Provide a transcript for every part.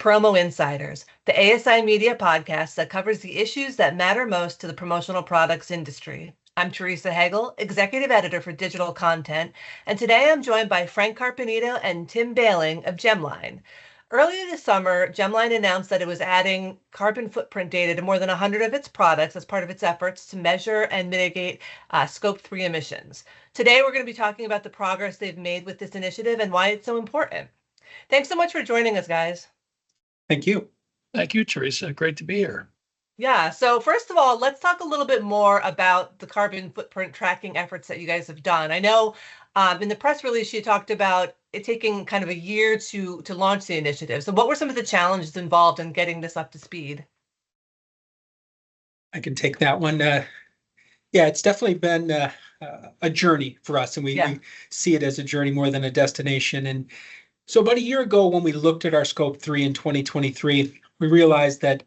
Promo Insiders, the ASI Media podcast that covers the issues that matter most to the promotional products industry. I'm Teresa Hagel, Executive Editor for Digital Content, and today I'm joined by Frank Carpenito and Tim Behling of Gemline. Earlier this summer, Gemline announced that it was adding carbon footprint data to more than 100 of its products as part of its efforts to measure and mitigate Scope 3 emissions. Today, we're going to be talking about the progress they've made with this initiative and why it's so important. Thanks so much for joining us, guys. Thank you. Thank you, Teresa. Great to be here. Yeah, so first of all, let's talk a little bit more about the carbon footprint tracking efforts that you guys have done. I know in the press release, you talked about it taking kind of a year to launch the initiative. So what were some of the challenges involved in getting this up to speed? I can take that one. Yeah, it's definitely been a journey for us, and we see it as a journey more than a destination. And so about a year ago, when we looked at our Scope 3 in 2023, we realized that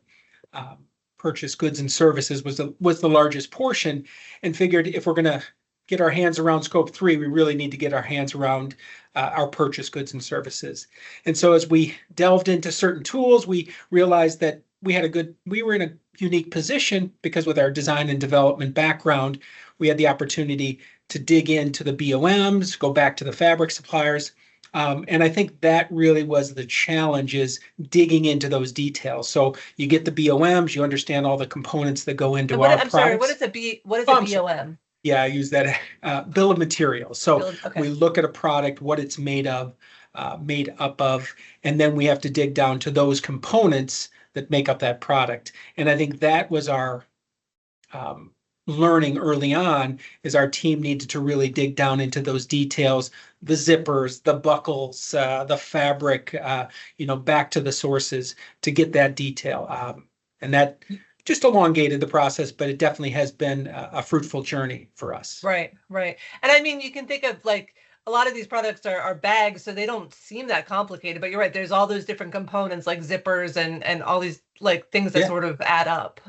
purchased goods and services was the largest portion, and figured if we're going to get our hands around Scope 3, we really need to get our hands around our purchased goods and services. And so as we delved into certain tools, we realized that we were in a unique position because with our design and development background, we had the opportunity to dig into the BOMs, go back to the fabric suppliers. And I think that really was the challenge, is digging into those details. So you get the BOMs, you understand all the components that go into our products. Sorry, what is a BOM? Yeah, I use that bill of materials. So we look at a product, what it's made up of, and then we have to dig down to those components that make up that product. And I think that was our learning early on, is our team needed to really dig down into those details, the zippers, the buckles, the fabric, back to the sources to get that detail. And that just elongated the process, but it definitely has been a fruitful journey for us. Right. And I mean, you can think of like a lot of these products are bags, so they don't seem that complicated, but you're right. There's all those different components like zippers and all these like things that sort of add up.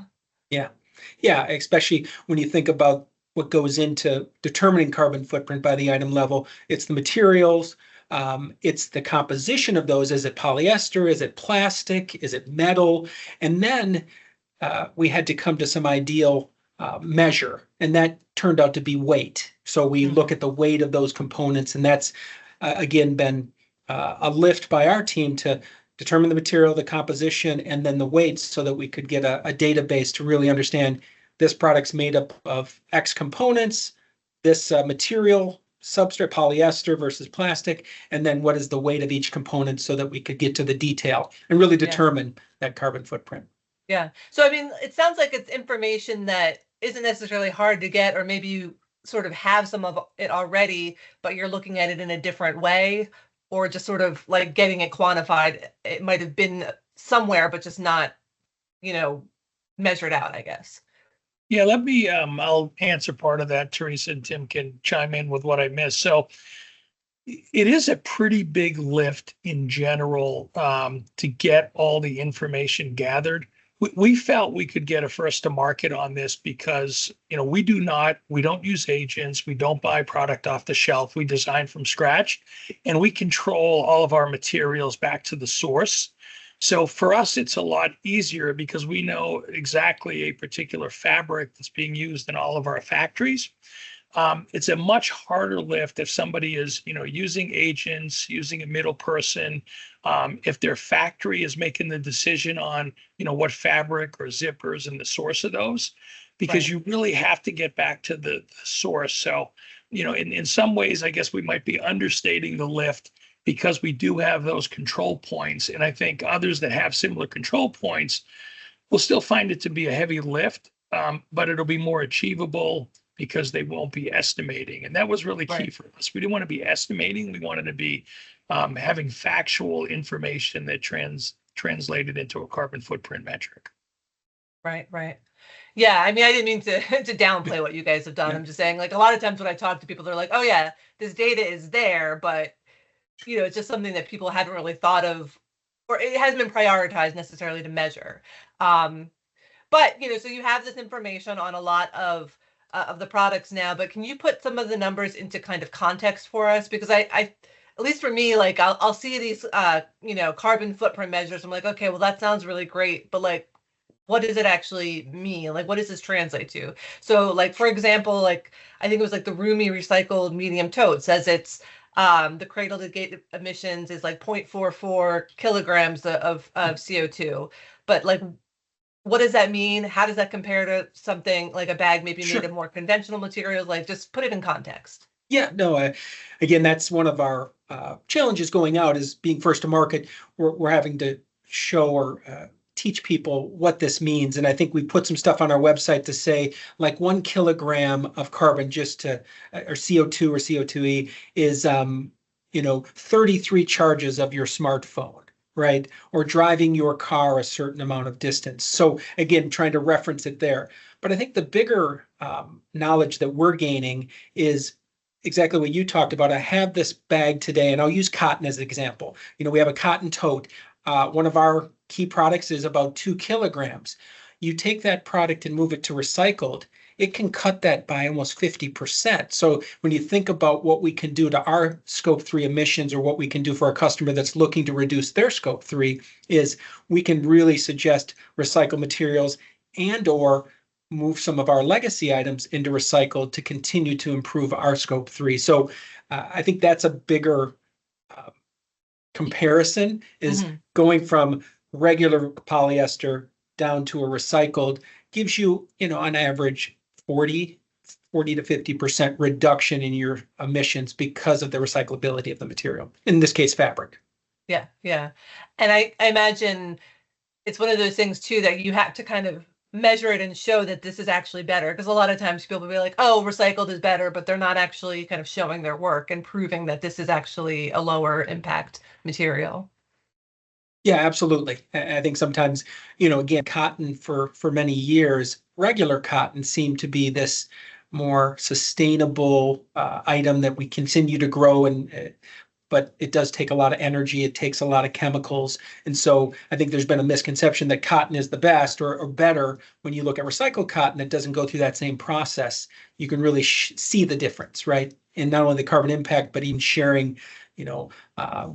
Yeah, especially when you think about what goes into determining carbon footprint by the item level. It's the materials, it's the composition of those. Is it polyester? Is it plastic? Is it metal? And then we had to come to some ideal measure, and that turned out to be weight. So we look at the weight of those components, and that's again been a lift by our team to determine the material, the composition, and then the weights, so that we could get a database to really understand this product's made up of X components, this material, substrate, polyester versus plastic, and then what is the weight of each component, so that we could get to the detail and really determine that carbon footprint. Yeah. So, I mean, it sounds like it's information that isn't necessarily hard to get, or maybe you sort of have some of it already, but you're looking at it in a different way, or just sort of like getting it quantified. It might have been somewhere, but just not, measured out, I guess. Yeah, I'll answer part of that, Teresa, and Tim can chime in with what I missed. So it is a pretty big lift in general to get all the information gathered. We felt we could get a first to market on this because, we don't use agents. We don't buy product off the shelf. We design from scratch, and we control all of our materials back to the source. So for us, it's a lot easier because we know exactly a particular fabric that's being used in all of our factories. It's a much harder lift if somebody is, using agents, using a middle person, if their factory is making the decision on, what fabric or zippers and the source of those, because you really have to get back to the source. So, in some ways, I guess we might be understating the lift because we do have those control points. And I think others that have similar control points will still find it to be a heavy lift, but it'll be more achievable because they won't be estimating. And that was really key for us. We didn't want to be estimating. We wanted to be having factual information that translated into a carbon footprint metric. Right. Yeah, I mean, I didn't mean to downplay what you guys have done. I'm just saying, like, a lot of times when I talk to people, they're like, oh yeah, this data is there, but it's just something that people hadn't really thought of, or it hasn't been prioritized necessarily to measure. But so you have this information on a lot of the products now, but can you put some of the numbers into kind of context for us? Because I at least for me, like I'll see these carbon footprint measures. I'm like, okay, well that sounds really great, but like what does it actually mean? Like what does this translate to? So like for example, like I think it was like the Rumi recycled medium tote says it's the cradle to gate emissions is like 0.44 kilograms of CO2. But like what does that mean? How does that compare to something like a bag maybe made of more conventional materials? Like just put it in context. Yeah, no, again, that's one of our challenges going out is being first to market. We're having to show or teach people what this means. And I think we put some stuff on our website to say like 1 kilogram of carbon just to, or CO2 or CO2e is, 33 charges of your smartphone, right? Or driving your car a certain amount of distance. So again, trying to reference it there. But I think the bigger knowledge that we're gaining is exactly what you talked about. I have this bag today, and I'll use cotton as an example. We have a cotton tote. One of our key products is about 2 kilograms. You take that product and move it to recycled, it can cut that by almost 50%. So when you think about what we can do to our scope 3 emissions or what we can do for a customer that's looking to reduce their scope 3 is we can really suggest recycled materials and or move some of our legacy items into recycled to continue to improve our scope 3. So I think that's a bigger comparison is going from regular polyester down to a recycled gives you, on average 40 to 50% reduction in your emissions because of the recyclability of the material, in this case, fabric. Yeah, yeah. And I imagine it's one of those things too that you have to kind of measure it and show that this is actually better, because a lot of times people will be like, oh, recycled is better, but they're not actually kind of showing their work and proving that this is actually a lower impact material. Yeah, absolutely. I think sometimes, again, cotton for many years, regular cotton seemed to be this more sustainable item that we continue to grow, but it does take a lot of energy. It takes a lot of chemicals. And so I think there's been a misconception that cotton is the best or better. When you look at recycled cotton, it doesn't go through that same process. You can really see the difference, right? And not only the carbon impact, but even sharing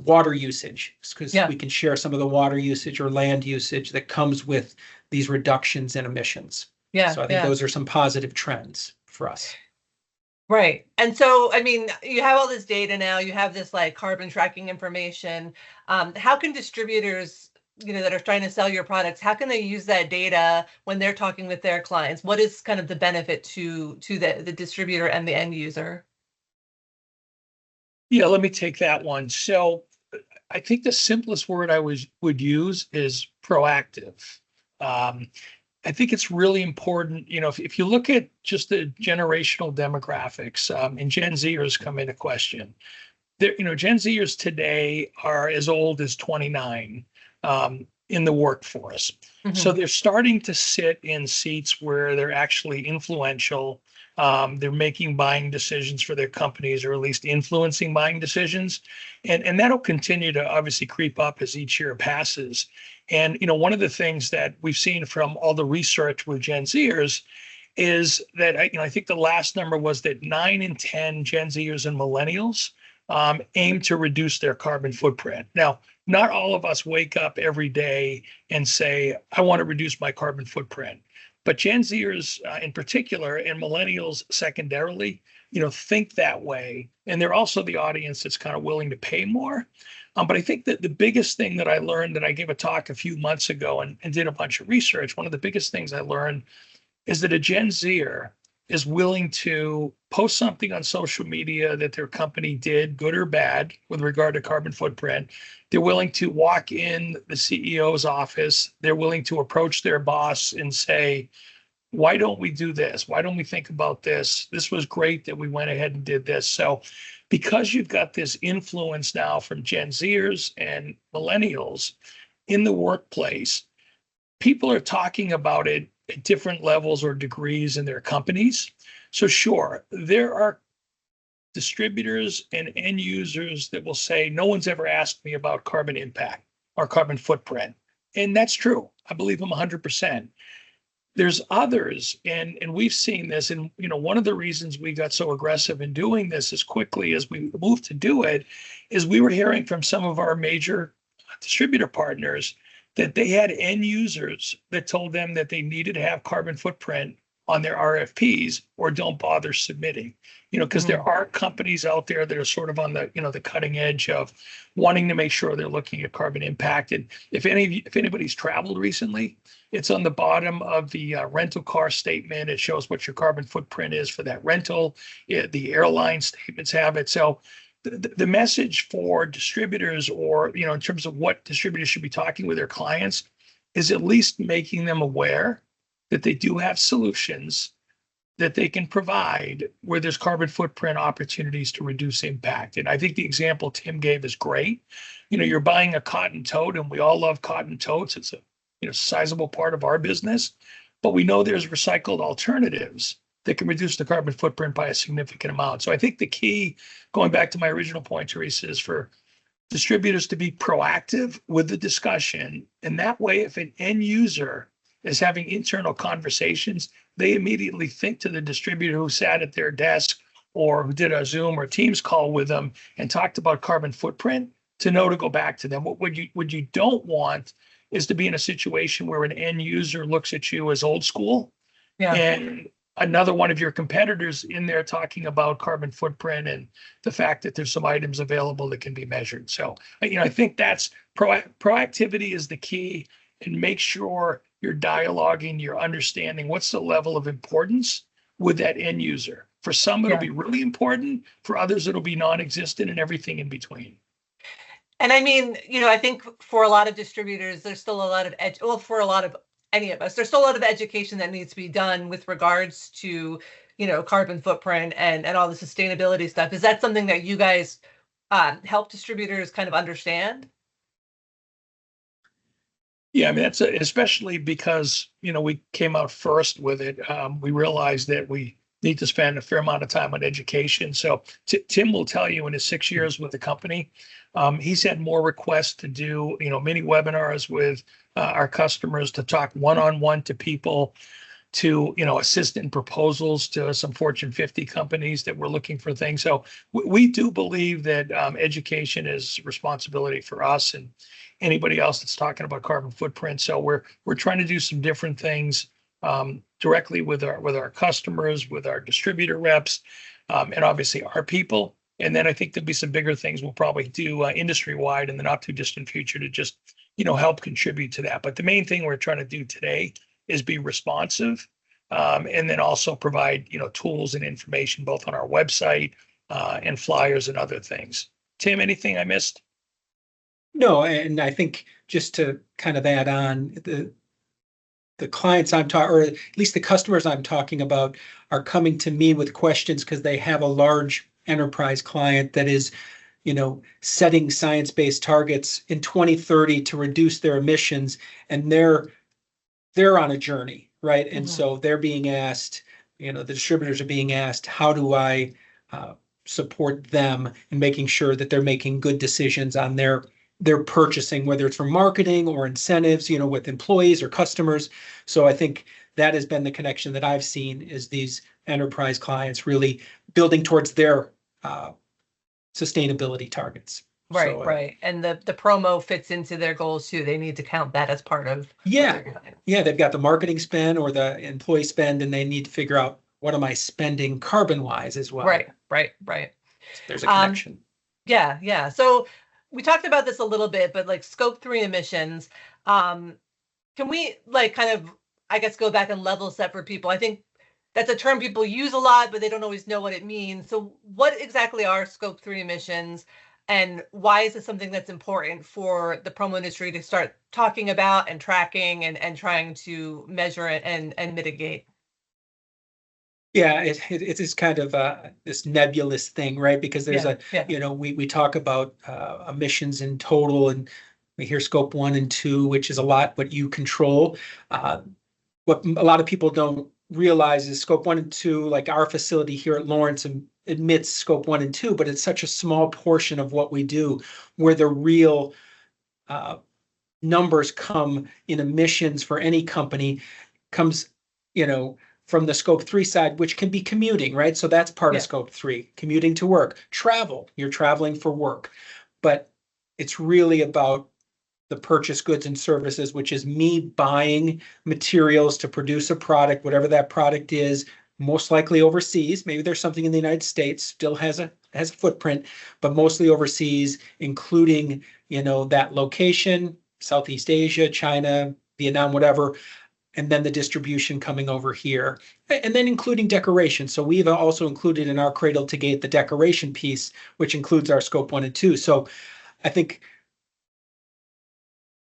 water usage, because we can share some of the water usage or land usage that comes with these reductions in emissions. Yeah. So I think those are some positive trends for us. Right. And so, I mean, you have all this data now, you have this like carbon tracking information. How can distributors, that are trying to sell your products, how can they use that data when they're talking with their clients? What is kind of the benefit to the distributor and the end user? Yeah, let me take that one. So I think the simplest word I would use is proactive. I think it's really important, if you look at just the generational demographics, and Gen Zers come into question. Gen Zers today are as old as 29 in the workforce. So they're starting to sit in seats where they're actually influential. They're making buying decisions for their companies, or at least influencing buying decisions. And that'll continue to obviously creep up as each year passes. And, one of the things that we've seen from all the research with Gen Zers is that, I think the last number was that 9 in 10 Gen Zers and millennials aim to reduce their carbon footprint. Now, not all of us wake up every day and say, I want to reduce my carbon footprint. But Gen Zers in particular, and millennials secondarily, think that way. And they're also the audience that's kind of willing to pay more. But I think that the biggest thing that I learned, that I gave a talk a few months ago and did a bunch of research, one of the biggest things I learned is that a Gen Zer is willing to post something on social media that their company did, good or bad, with regard to carbon footprint. They're willing to walk in the CEO's office. They're willing to approach their boss and say, why don't we do this? Why don't we think about this? This was great that we went ahead and did this. So because you've got this influence now from Gen Zers and millennials in the workplace, people are talking about it at different levels or degrees in their companies. So sure, there are distributors and end users that will say, no one's ever asked me about carbon impact or carbon footprint. And that's true. I believe them 100%. there's others, and we've seen this, and one of the reasons we got so aggressive in doing this as quickly as we moved to do it is we were hearing from some of our major distributor partners that they had end users that told them that they needed to have carbon footprint on their RFPs or don't bother submitting, because there are companies out there that are sort of on the, the cutting edge of wanting to make sure they're looking at carbon impact. And if anybody's traveled recently, it's on the bottom of the rental car statement. It shows what your carbon footprint is for that rental. The airline statements have it. So the message for distributors, or, in terms of what distributors should be talking with their clients, is at least making them aware that they do have solutions that they can provide where there's carbon footprint opportunities to reduce impact. And I think the example Tim gave is great. You're buying a cotton tote, and we all love cotton totes. It's a sizable part of our business, but we know there's recycled alternatives that can reduce the carbon footprint by a significant amount. So I think the key, going back to my original point, Teresa, is for distributors to be proactive with the discussion. And that way, if an end user is having internal conversations, they immediately think to the distributor who sat at their desk or who did a Zoom or Teams call with them and talked about carbon footprint, to know to go back to them. What you don't want is to be in a situation where an end user looks at you as old school, and another one of your competitors in there talking about carbon footprint and the fact that there's some items available that can be measured. So, I think that's proactivity is the key, and make sure you're dialoguing, you're understanding what's the level of importance with that end user. For some, it'll be really important. For others, it'll be non-existent, and everything in between. And I mean, I think for a lot of distributors, there's still a lot of for a lot of any of us, there's still a lot of education that needs to be done with regards to, carbon footprint and all the sustainability stuff. Is that something that you guys help distributors kind of understand? Yeah, I mean, that's especially because, we came out first with it. We realized that we need to spend a fair amount of time on education. So Tim will tell you, in his 6 years with the company, he's had more requests to do, mini webinars with our customers, to talk one-on-one to people, to, assist in proposals to some Fortune 50 companies that were looking for things. So we do believe that education is responsibility for us and anybody else that's talking about carbon footprint. So we're trying to do some different things directly with our customers, with our distributor reps, and obviously our people. And then I think there'll be some bigger things we'll probably do industry-wide in the not too distant future to just, help contribute to that. But the main thing we're trying to do today is be responsive, and then also provide, tools and information both on our website and flyers and other things. Tim, anything I missed? No, and I think just to kind of add on, the clients I'm talking, or at least the customers I'm talking about, are coming to me with questions because they have a large enterprise client that is, setting science-based targets in 2030 to reduce their emissions, and they're on a journey, right? And so they're being asked, the distributors are being asked, how do I support them in making sure that they're making good decisions on their purchasing, whether it's for marketing or incentives, with employees or customers. So I think that has been the connection that I've seen, is these enterprise clients really building towards their sustainability targets. Right, So, right. And the promo fits into their goals too. They need to count that as part of. Yeah, they've got the marketing spend or the employee spend, and they need to figure out, what am I spending carbon wise as well? Right. There's a connection. Yeah. So we talked about this a little bit, but like scope 3 emissions, can we kind of, I guess, go back and level set for people? I think that's a term people use a lot, but they don't always know what it means. So what exactly are scope 3 emissions, and why is this something that's important for the promo industry to start talking about and tracking and trying to measure it and mitigate? Yeah, it is kind of this nebulous thing, right? Because there's we talk about emissions in total, and we hear scope 1 and 2, which is a lot what you control. What a lot of people don't realize is scope 1 and 2, like our facility here at Lawrence admits scope 1 and 2, but it's such a small portion of what we do, where the real numbers come in emissions for any company comes from the scope 3 side, which can be commuting, right? So that's part of scope 3, commuting to work, travel, you're traveling for work. But it's really about the purchase goods and services, which is me buying materials to produce a product, whatever that product is, most likely overseas. Maybe there's something in the United States, still has a footprint, but mostly overseas, including, that location, Southeast Asia, China, Vietnam, whatever, and then the distribution coming over here, and then including decoration. So we've also included in our cradle to gate the decoration piece, which includes our scope 1 and 2. So I think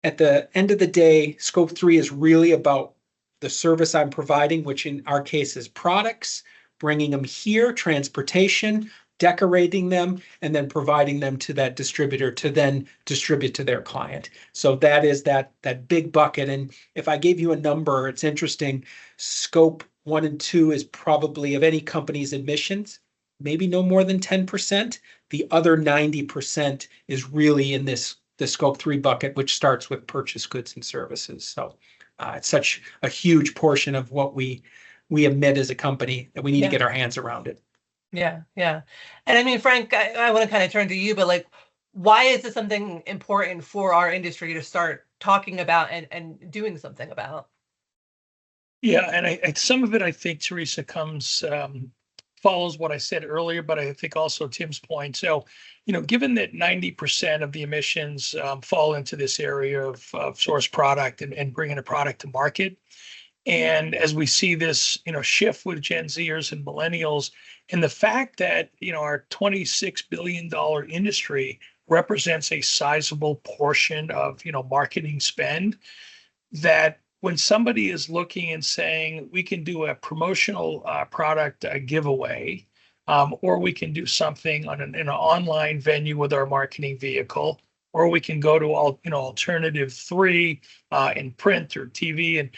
at the end of the day, scope 3 is really about the service I'm providing, which in our case is products, bringing them here, transportation, decorating them, and then providing them to that distributor to then distribute to their client. So that is that big bucket. And if I gave you a number, it's interesting. Scope 1 and 2 is probably, of any company's emissions, maybe no more than 10%. The other 90% is really in the scope 3 bucket, which starts with purchase goods and services. So it's such a huge portion of what we emit as a company that we need to get our hands around it. Yeah. And I mean, Frank, I want to kind of turn to you, but like, why is this something important for our industry to start talking about and doing something about? Yeah, and some of it, I think, Teresa, follows what I said earlier, but I think also Tim's point. So, given that 90% of the emissions fall into this area of source product and bringing a product to market, and as we see this, shift with Gen Zers and millennials, and the fact that, our $26 billion industry represents a sizable portion of, marketing spend, that when somebody is looking and saying, we can do a promotional product giveaway, or we can do something in an online venue with our marketing vehicle, or we can go to alternative 3 in print or TV, and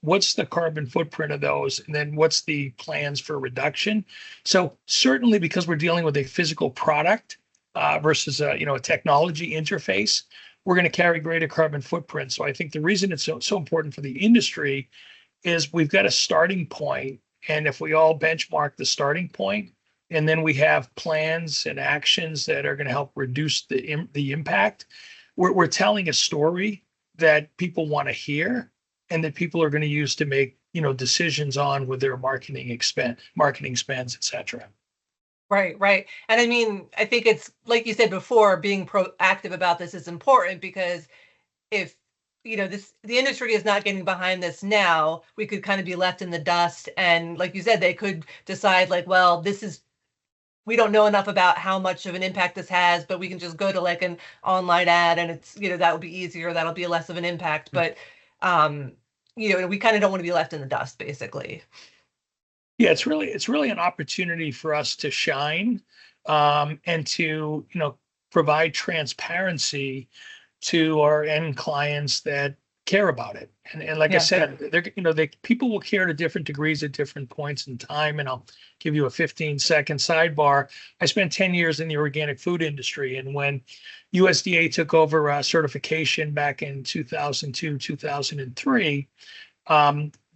what's the carbon footprint of those, and then what's the plans for reduction. So certainly, because we're dealing with a physical product versus a technology interface, we're going to carry greater carbon footprint. So I think the reason it's so important for the industry is we've got a starting point, and if we all benchmark the starting point, and then we have plans and actions that are going to help reduce the impact, we're telling a story that people want to hear, and that people are going to use to make decisions on with their marketing spends, et cetera. Right. And I mean, I think it's like you said before, being proactive about this is important, because if the industry is not getting behind this now, we could kind of be left in the dust. And like you said, they could decide like, well, we don't know enough about how much of an impact this has, but we can just go to like an online ad, and it's, that will be easier. That'll be less of an impact. But, we kind of don't want to be left in the dust, basically. Yeah, it's really an opportunity for us to shine, and to, provide transparency to our end clients that care about it. And like I said, people will care to different degrees at different points in time. And I'll give you a 15-second sidebar. I spent 10 years in the organic food industry. And when USDA took over certification back in 2002, 2003,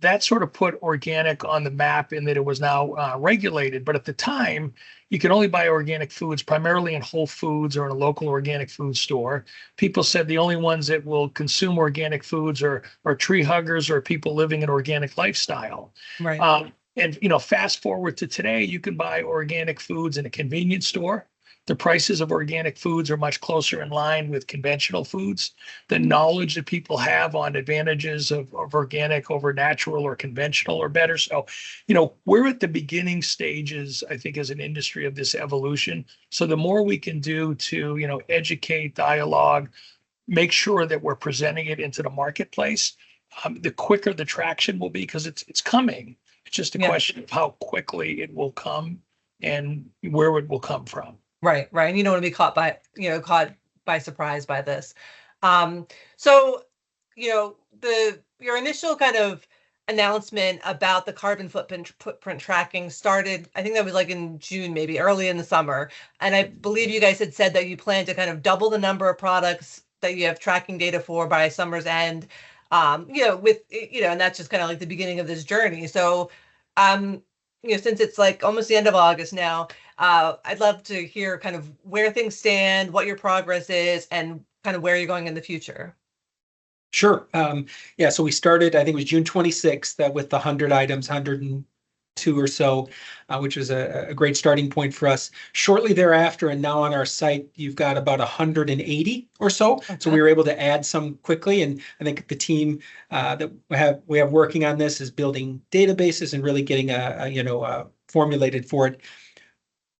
that sort of put organic on the map in that it was now regulated. But at the time, you could only buy organic foods primarily in Whole Foods or in a local organic food store. People said the only ones that will consume organic foods are tree huggers or people living an organic lifestyle. Right. And fast forward to today, you can buy organic foods in a convenience store. The prices of organic foods are much closer in line with conventional foods. The knowledge that people have on advantages of organic over natural or conventional or better. So, we're at the beginning stages, I think, as an industry of this evolution. So the more we can do to, educate, dialogue, make sure that we're presenting it into the marketplace, the quicker the traction will be, because it's coming. It's just a question of how quickly it will come and where it will come from. Right. And you don't want to be caught by surprise by this. So, your initial kind of announcement about the carbon footprint tracking started, I think that was like in June, maybe early in the summer. And I believe you guys had said that you plan to kind of double the number of products that you have tracking data for by summer's end. and that's just kind of like the beginning of this journey. So, since it's like almost the end of August now, I'd love to hear kind of where things stand, what your progress is, and kind of where you're going in the future. Sure. Yeah, so we started, I think it was June 26th with the 100 items, 102 or so, which was a great starting point for us. Shortly thereafter, and now on our site, you've got about 180 or so. Okay. So we were able to add some quickly. And I think the team that we have working on this is building databases and really getting formulated for it.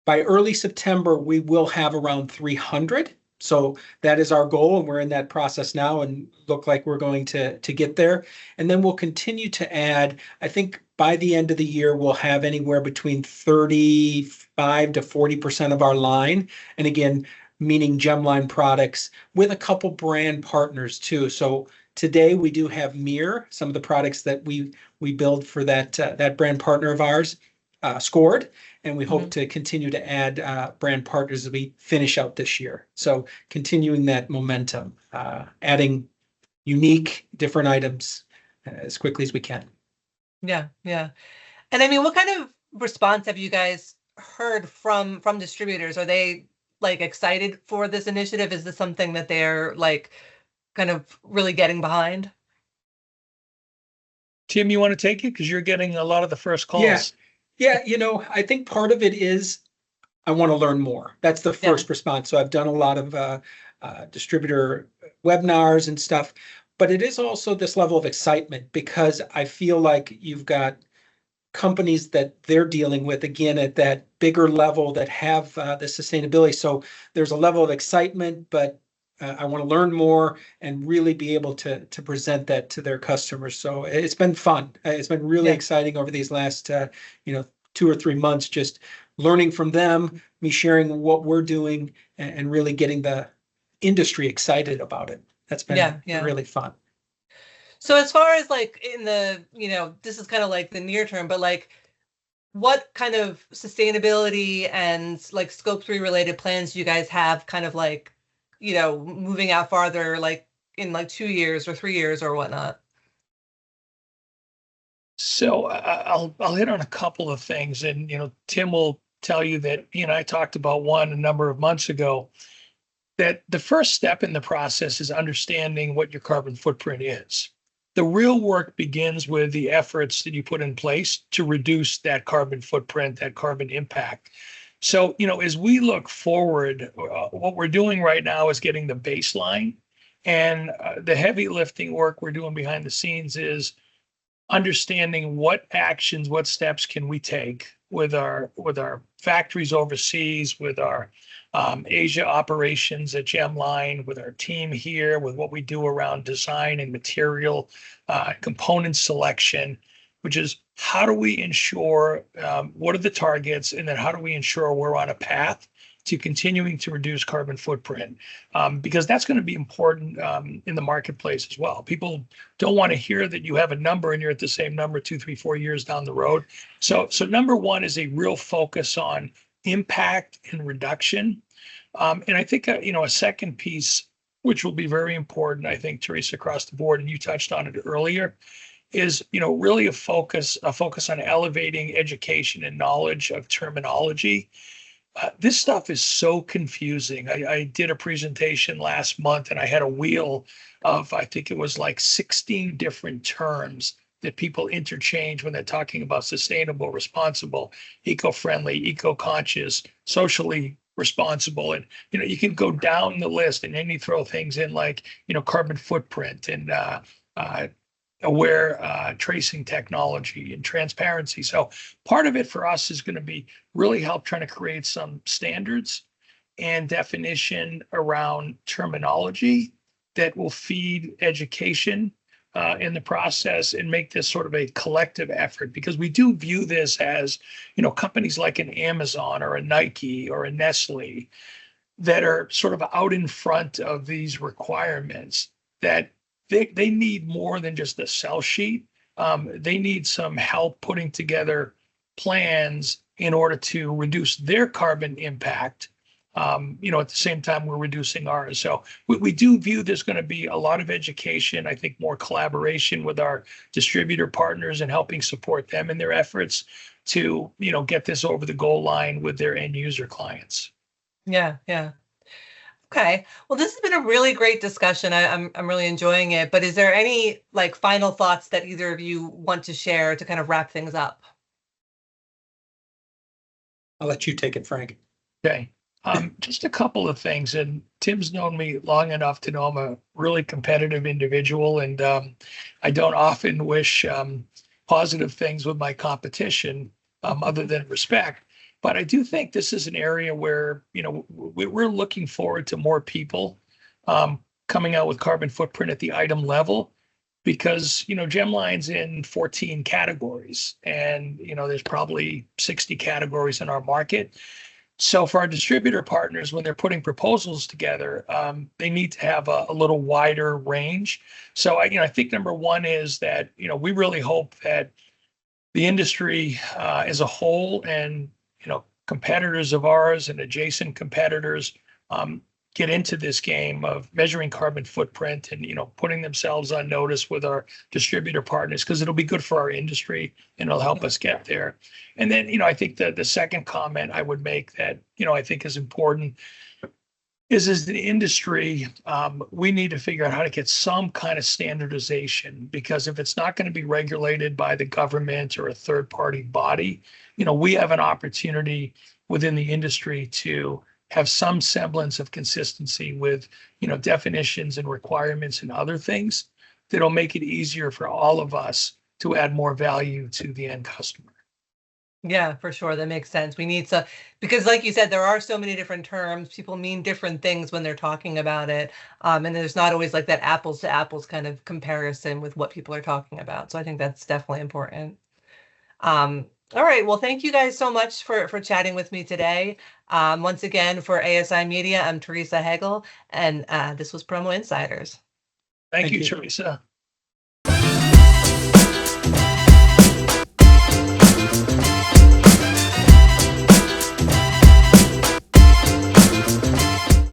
By early September, we will have around 300. So that is our goal, and we're in that process now and look like we're going to get there. And then we'll continue to add. I think by the end of the year, we'll have anywhere between 35 to 40% of our line. And again, meaning Gemline products with a couple brand partners too. So today we do have Mir, some of the products that we build for that brand partner of ours, scored. And we hope to continue to add brand partners as we finish out this year. So continuing that momentum, adding unique, different items as quickly as we can. Yeah, yeah. And I mean, what kind of response have you guys heard from distributors? Are they like excited for this initiative? Is this something that they're like kind of really getting behind? Tim, you want to take it? Because you're getting a lot of the first calls. Yeah. Yeah, I think part of it is I want to learn more. That's the first response. So I've done a lot of distributor webinars and stuff, but it is also this level of excitement because I feel like you've got companies that they're dealing with, again, at that bigger level that have the sustainability. So there's a level of excitement, but I want to learn more and really be able to present that to their customers. So it's been fun. It's been really exciting over these last 2 or 3 months, just learning from them, me sharing what we're doing, and really getting the industry excited about it. That's been really fun. So as far as like in the, this is kind of like the near term, but like what kind of sustainability and like Scope 3 related plans do you guys have kind of like, moving out farther, like in like 2 years or 3 years or whatnot? So I'll hit on a couple of things, and Tim will tell you that I talked about one a number of months ago. That the first step in the process is understanding what your carbon footprint is. The real work begins with the efforts that you put in place to reduce that carbon footprint, that carbon impact. So, as we look forward, what we're doing right now is getting the baseline, and the heavy lifting work we're doing behind the scenes is understanding what actions, what steps can we take with our factories overseas, with our Asia operations at Gemline, with our team here, with what we do around design and material component selection, which is how do we ensure what are the targets, and then how do we ensure we're on a path to continuing to reduce carbon footprint, because that's going to be important in the marketplace as well. People don't want to hear that you have a number and you're at the same number 2, 3, 4 years down the road. So number one is a real focus on impact and reduction. And I think a second piece, which will be very important, I think, Teresa, across the board, and you touched on it earlier, is really a focus on elevating education and knowledge of terminology. This stuff is so confusing. I did a presentation last month and I had a wheel of, I think it was like 16 different terms that people interchange when they're talking about sustainable, responsible, eco-friendly, eco-conscious, socially responsible. And, you can go down the list and then you throw things in like, carbon footprint and aware tracing technology and transparency. So part of it for us is going to be really help trying to create some standards and definition around terminology that will feed education in the process and make this sort of a collective effort, because we do view this as, companies like an Amazon or a Nike or a Nestle that are sort of out in front of these requirements, that they need more than just a sell sheet. They need some help putting together plans in order to reduce their carbon impact at the same time we're reducing ours. So we do view there's going to be a lot of education, I think more collaboration with our distributor partners and helping support them in their efforts to, get this over the goal line with their end user clients. Yeah, yeah. Okay. Well, this has been a really great discussion. I'm really enjoying it. But is there any final thoughts that either of you want to share to kind of wrap things up? I'll let you take it, Frank. Okay. Just a couple of things. And Tim's known me long enough to know I'm a really competitive individual, and I don't often wish positive things with my competition other than respect. But I do think this is an area where, we're looking forward to more people coming out with carbon footprint at the item level, because, Gemline's in 14 categories, and, there's probably 60 categories in our market. So for our distributor partners, when they're putting proposals together, they need to have a little wider range. So I think number one is that, we really hope that the industry as a whole, and competitors of ours and adjacent competitors get into this game of measuring carbon footprint and putting themselves on notice with our distributor partners, because it'll be good for our industry and it'll help us get there. And then I think that the second comment I would make that I think is important is the industry, we need to figure out how to get some kind of standardization, because if it's not going to be regulated by the government or a third party body, we have an opportunity within the industry to have some semblance of consistency with, definitions and requirements and other things that'll make it easier for all of us to add more value to the end customer. Yeah, for sure. That makes sense. We need to, because like you said, there are so many different terms. People mean different things when they're talking about it. And there's not always that apples to apples kind of comparison with what people are talking about. So I think that's definitely important. All right. Well, thank you guys so much for chatting with me today. Once again, for ASI Media, I'm Teresa Hegel, and this was Promo Insiders. Thank you, Teresa.